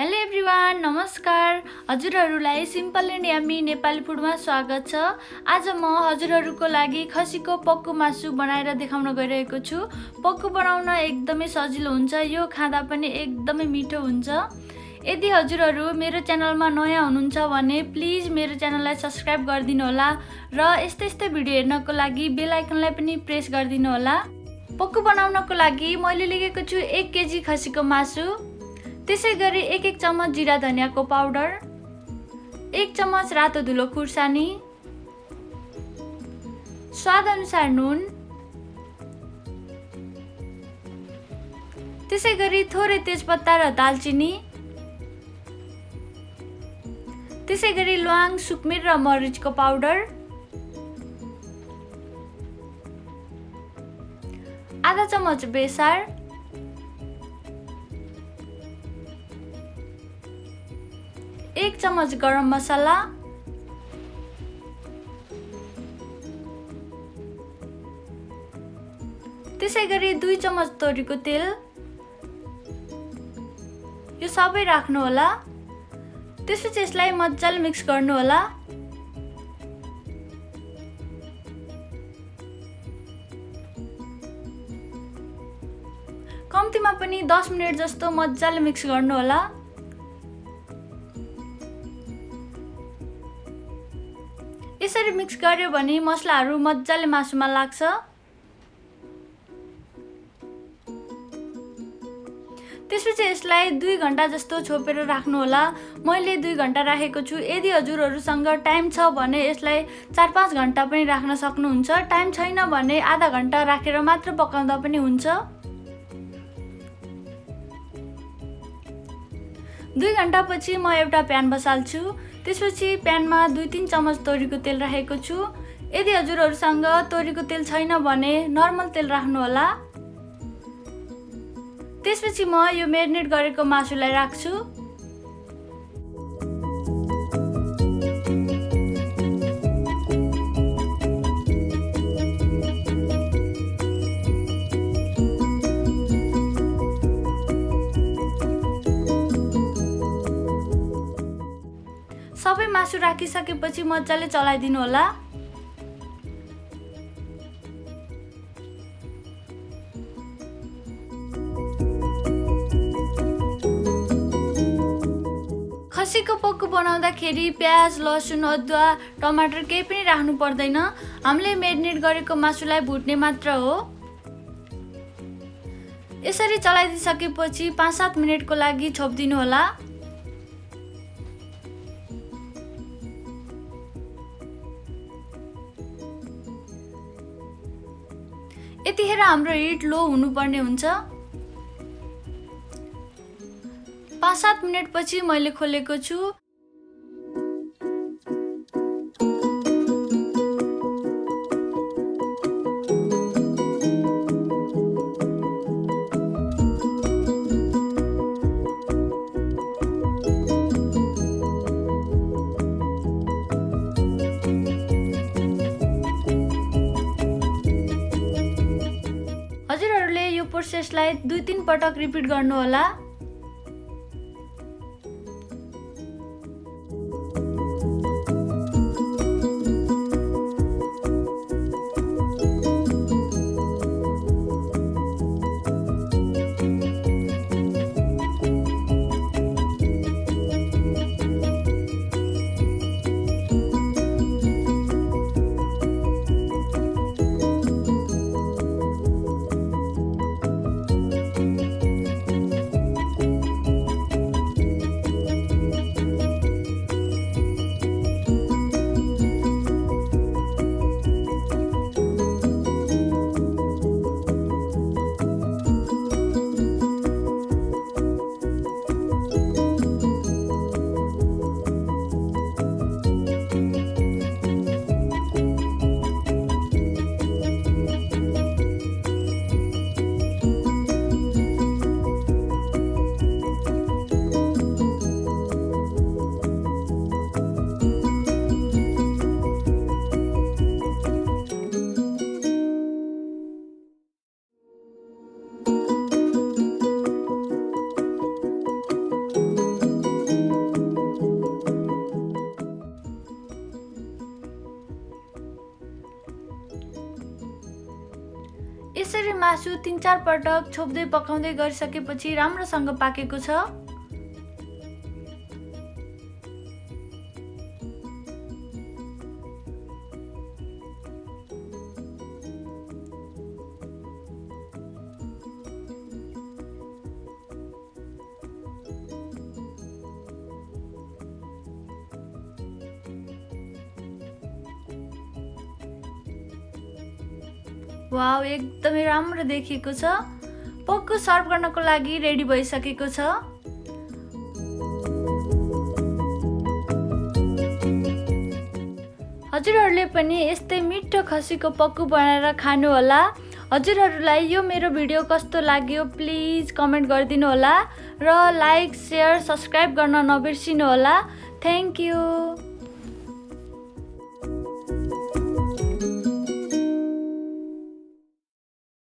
Hello everyone, नमस्कार। हजुरहरूलाई simple and yummy Nepali फुडमा स्वागत छ। आज म हजुरहरूको लागि खसीको पक्कु मासु बनाएर देखाउन गइरहेको छु। पक्कु बनाउन एकदमै सजिलो हुन्छ, यो खाँदा पनि एकदमै मिठो हुन्छ। यदि हजुरहरू मेरो च्यानलमा नयाँ हुनुहुन्छ भने प्लिज मेरो च्यानललाई सब्स्क्राइब गरिदिनु होला र यस्तै भिडियो हेर्नको लागि बेल आइकनलाई पनि प्रेस गरिदिनु होला। पक्कु बनाउनको लागि मैले लिएको छु 1 केजी खसीको मासु, त्यसैगरी 1 चम्मच जिरा धनियाको पाउडर, 1 चम्मच रातो धुलो खुर्सानी, स्वाद अनुसार नुन, त्यसैगरी थोरै तेजपत्ता र दालचिनी, त्यसैगरी ल्वाङ, सुकमिर र मरिचको पाउडर, आधा चम्मच बेसार, 1 चम्मच गरम मसाला, त्यसैगरी 2 चम्मच तोरीको तेल, यो सबै राख्नु होला। त्यसपछि यसलाई मजाले मिक्स गर्नु होला। कम्तीमा पनि 10 मिनेट जस्तो मजाले मिक्स गर्नु होला। यसरी मिक्स गर्यो भने मसलाहरू मजाले मासुमा लाग्छ। त्यसपछि यसलाई 2 घण्टा जस्तो छोपेर राख्नु होला। मैले 2 घण्टा राखेको छु। यदि हजुरहरूसँग टाइम छ भने यसलाई 4-5 घण्टा पनि राख्न सक्नुहुन्छ। टाइम छैन भने आधा घण्टा राखेर मात्र पकाउँदा पनि हुन्छ। 2 घण्टापछि म एउटा प्यान बसाल्छु। त्यसपछि प्यानमा 2-3 चम्मच तोरीको तेल राखेको छु। यदि हजुरहरूसँग तोरीको तेल छैन भने नर्मल तेल राख्नु होला। त्यसपछि म यो म्यारिनेट गरेको मासुलाई राख्छु। सबै मासु राखिसकेपछि मजाले चलाइदिनु होला। खसीको पक्कु बनाउँदाखेरि प्याज, लसुन, अदुवा, टमाटर केही पनि राख्नु पर्दैन। हामीले म्यारिनेट गरेको मासुलाई भुट्ने मात्र हो। यसरी चलाइदिसकेपछि 5-7 मिनेटको लागि छोप्दिनु होला। यतिखेर हाम्रो हिट लो हुनुपर्ने हुन्छ। 5-7 मिनेटपछि मैले खोलेको छु। हजुरहरूले यो प्रोसेसलाई 2-3 पटक रिपिट गर्नु होला। मासु 3-4 पटक छोप्दै पकाउँदै गरिसकेपछि राम्रोसँग पाकेको छ। वाउ, एकदमै राम्रो देखिएको छ। पक्कु सर्भ गर्नको लागि रेडी भइसकेको छ। हजुरहरूले पनि यस्तै मिठो खसीको पक्कु बनाएर खानु होला। हजुरहरूलाई यो मेरो भिडियो कस्तो लाग्यो प्लिज कमेन्ट गरिदिनु होला र लाइक, शेयर, सब्स्क्राइब गर्न नबिर्सिनु होला। Thank you.